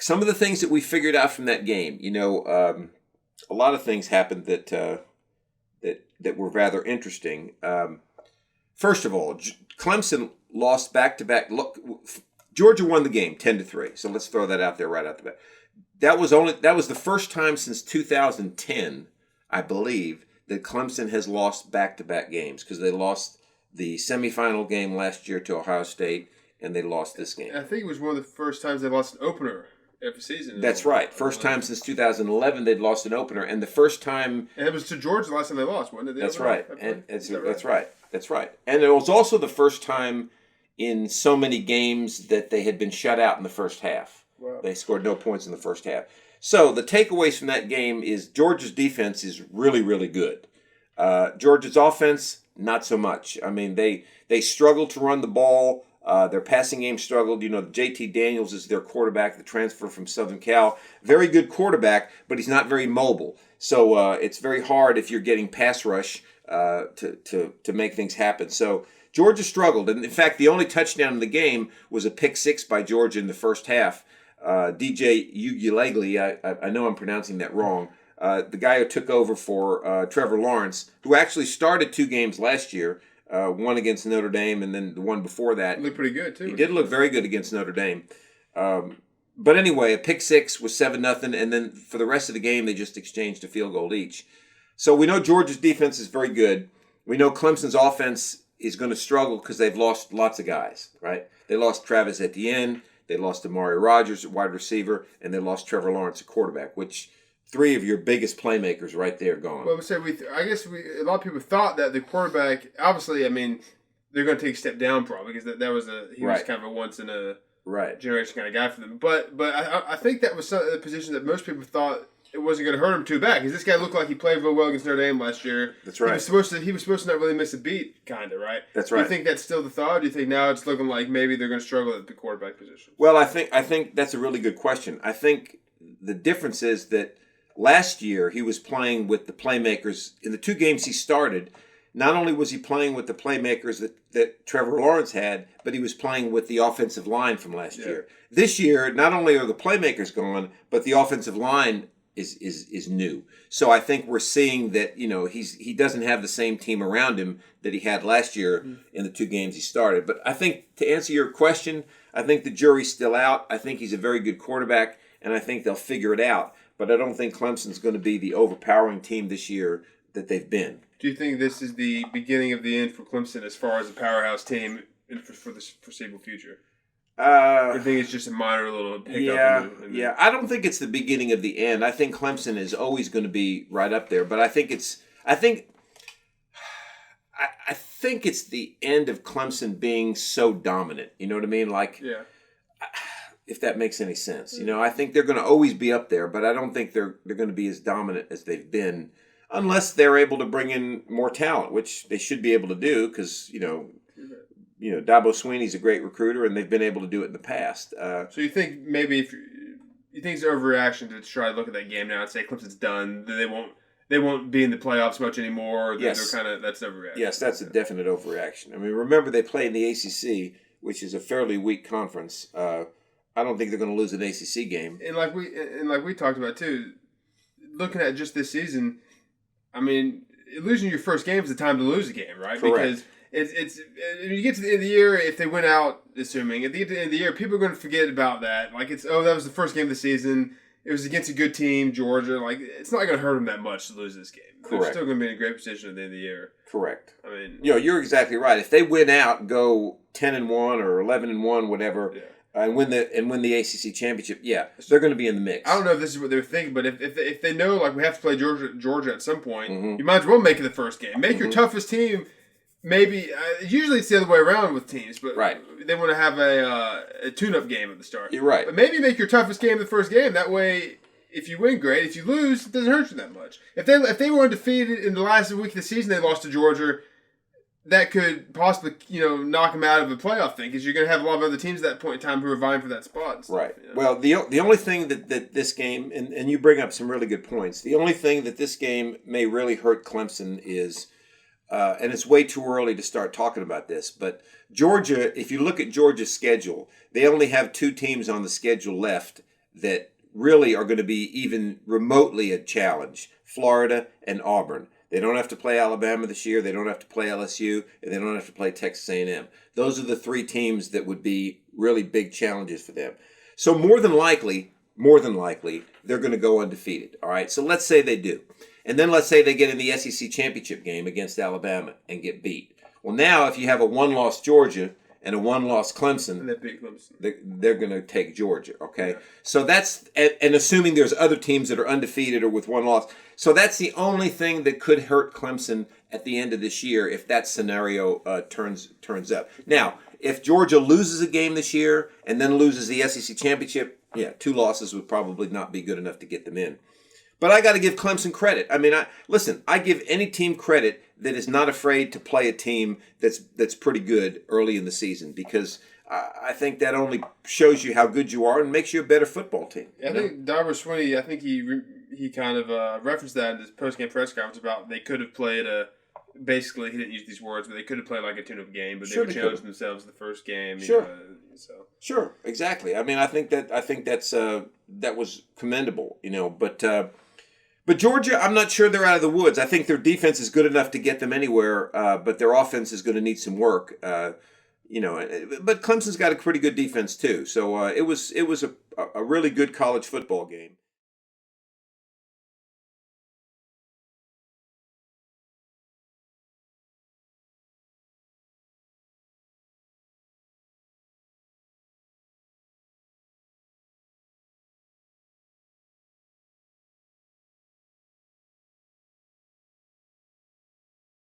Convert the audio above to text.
some of the things that we figured out from that game, a lot of things happened that were rather interesting. First of all, Clemson lost back-to-back. Look, Georgia won the game 10-3. So let's throw that out there right out the bat. That was the first time since 2010, I believe, that Clemson has lost back-to-back games because they lost the semifinal game last year to Ohio State, and they lost this game. I think it was one of the first times they lost an opener every season. That's right. First time since 2011 they'd lost an opener, and the first time. And it was to Georgia the last time they lost, wasn't it? That's right. That's right. And it was also the first time in so many games that they had been shut out in the first half. Wow. They scored no points in the first half. So the takeaways from that game is Georgia's defense is really, really good. Georgia's offense, not so much. I mean, they struggled to run the ball. Their passing game struggled. J.T. Daniels is their quarterback, the transfer from Southern Cal. Very good quarterback, but he's not very mobile. So it's very hard if you're getting pass rush to make things happen. So Georgia struggled. And, in fact, the only touchdown in the game was a pick six by Georgia in the first half. DJ Uiagalelei, I know I'm pronouncing that wrong, the guy who took over for Trevor Lawrence, who actually started 2 games last year, one against Notre Dame and then the one before that. He looked pretty good, too. He did look very good against Notre Dame. But anyway, a pick six was 7-0, and then for the rest of the game, they just exchanged a field goal each. So we know Georgia's defense is very good. We know Clemson's offense is going to struggle because they've lost lots of guys, right? They lost Travis Etienne, they lost Amari Rodgers at wide receiver, and they lost Trevor Lawrence at quarterback, which 3 of your biggest playmakers right there gone. Well, I guess a lot of people thought that the quarterback, obviously, I mean, they're going to take a step down probably because he was kind of a once in a generation kind of guy for them. But I think that was a position that most people thought it wasn't going to hurt him too bad because this guy looked like he played real well against Notre Dame last year. That's right. He was supposed to not really miss a beat, kind of, right? That's right. Do you think that's still the thought? Or do you think now it's looking like maybe they're going to struggle at the quarterback position? Well, I think that's a really good question. I think the difference is that last year he was playing with the playmakers in the 2 games he started. Not only was he playing with the playmakers that Trevor Lawrence had, but he was playing with the offensive line from last year. This year, not only are the playmakers gone, but the offensive line is new. So I think we're seeing that he doesn't have the same team around him that he had last year in the 2 games he started. But I think to answer your question, I think the jury's still out. I think he's a very good quarterback, and I think they'll figure it out. But I don't think Clemson's going to be the overpowering team this year that they've been. Do you think this is the beginning of the end for Clemson as far as a powerhouse team for the foreseeable future? I think it's just a minor little hiccup. Yeah. I don't think it's the beginning of the end. I think Clemson is always going to be right up there, but I think it's the end of Clemson being so dominant. You know what I mean? If that makes any sense. I think they're going to always be up there, but I don't think they're going to be as dominant as they've been unless they're able to bring in more talent, which they should be able to do because, Dabo Swinney's a great recruiter, and they've been able to do it in the past. So you think maybe if you think it's an overreaction to try to look at that game now and say Clemson's done, that they won't be in the playoffs much anymore? Yes. That's overreaction. Yes, that's a definite overreaction. I mean, remember they play in the ACC, which is a fairly weak conference. I don't think they're going to lose an ACC game. And like we talked about too, looking at just this season, I mean, losing your first game is the time to lose a game, right? Correct. Because it's when you get to the end of the year, if they win out, assuming at the end of the year, people are going to forget about that. Like that was the first game of the season. It was against a good team, Georgia. Like it's not going to hurt them that much to lose this game. Correct. They're still going to be in a great position at the end of the year. Correct. I mean, you're exactly right. If they win out, and go 10-1 or 11-1, whatever. Yeah. And win the ACC championship, they're going to be in the mix. I don't know if this is what they're thinking, but if they know we have to play Georgia at some point, you might as well make it the first game. Make your toughest team. Maybe usually it's the other way around with teams, but they want to have a tune-up game at the start. You're right, but maybe make your toughest game the first game. That way, if you win, great. If you lose, it doesn't hurt you that much. If they were undefeated in the last week of the season, they lost to Georgia. That could possibly, knock them out of a playoff thing because you're going to have a lot of other teams at that point in time who are vying for that spot. Right. Well, the only thing that this game, and you bring up some really good points, the only thing that this game may really hurt Clemson is, and it's way too early to start talking about this, but Georgia, if you look at Georgia's schedule, they only have 2 teams on the schedule left that really are going to be even remotely a challenge. Florida and Auburn. They don't have to play Alabama this year. They don't have to play LSU, and they don't have to play Texas A&M. Those are the three teams that would be really big challenges for them. So more than likely, they're going to go undefeated. All right. So let's say they do, and then let's say they get in the SEC championship game against Alabama and get beat. Well, now if you have a one-loss Georgia and a one-loss Clemson, and they beat Clemson, they're going to take Georgia. Okay. Yeah. So that's and assuming there's other teams that are undefeated or with one loss. So that's the only thing that could hurt Clemson at the end of this year if that scenario turns up. Now, if Georgia loses a game this year and then loses the SEC championship, yeah, 2 losses would probably not be good enough to get them in. But I got to give Clemson credit. I mean, I give any team credit that is not afraid to play a team that's pretty good early in the season, because I think that only shows you how good you are and makes you a better football team. Yeah, I think Darby Swinney, I think he kind of referenced that in his post-game press conference about they could have played basically, he didn't use these words, but they could have played like a tune-up game, but sure, they challenged themselves the first game. Sure. Sure, exactly. I mean, I think that's that was commendable, But Georgia, I'm not sure they're out of the woods. I think their defense is good enough to get them anywhere, but their offense is going to need some work. But Clemson's got a pretty good defense too. So it was a really good college football game.